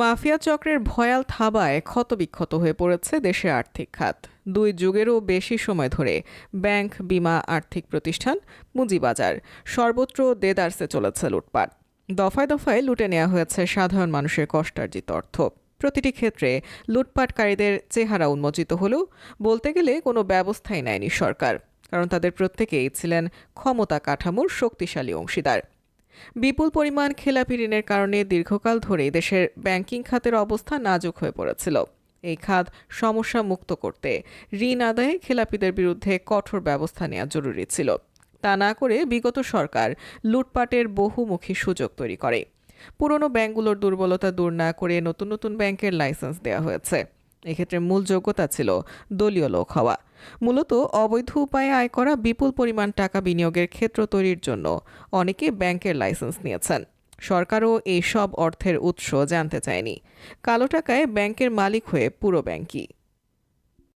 Mafia চক্রের ভয়াল থাবায় ক্ষতবিক্ষত হয়ে পড়েছে দেশের আর্থিক খাত। 2 যুগেরও বেশি সময় ধরে ব্যাংক, বিমা, আর্থিক প্রতিষ্ঠান, পুঁজিবাজার সর্বত্র দেদারসে চলেছে লুটপাট। দফায় দফায় লুটে নেওয়া হয়েছে সাধারণ মানুষের কষ্টার্জিত অর্থ। প্রতিটি ক্ষেত্রে লুটপাটকারীদের চেহারা উন্মোচিত হলেও বলতে গেলে কোনো ব্যবস্থাই নেয়নি সরকার, কারণ তাদের প্রত্যেকেই ছিলেন ক্ষমতা কাঠামোর শক্তিশালী অংশীদার। বিপুল পরিমাণ খেলাপি ঋণের কারণে দীর্ঘকাল ধরেই দেশের ব্যাংকিং খাতের অবস্থা নাজুক হয়ে পড়েছিল। এই খাত সমস্যা মুক্ত করতে ঋণ আদায়ে খেলাপিদের বিরুদ্ধে কঠোর ব্যবস্থা নেওয়া জরুরি ছিল। তা না করে বিগত সরকার লুটপাটের বহুমুখী সুযোগ তৈরি করে। পুরনো ব্যাংকগুলোর দুর্বলতা দূর না করে নতুন নতুন ব্যাংকের লাইসেন্স দেওয়া হয়েছে। এক্ষেত্রে মূল যোগ্যতা ছিল দলীয় লোক হওয়া। মূলত অবৈধ উপায়ে আয় করা বিপুল পরিমাণ টাকা বিনিয়োগের ক্ষেত্র তৈরির জন্য অনেকে ব্যাংকের লাইসেন্স নিয়েছেন। সরকারও এই সব অর্থের উৎস জানতে চায়নি। কালো টাকায় ব্যাংকের মালিক হয়ে পুরো ব্যাংকই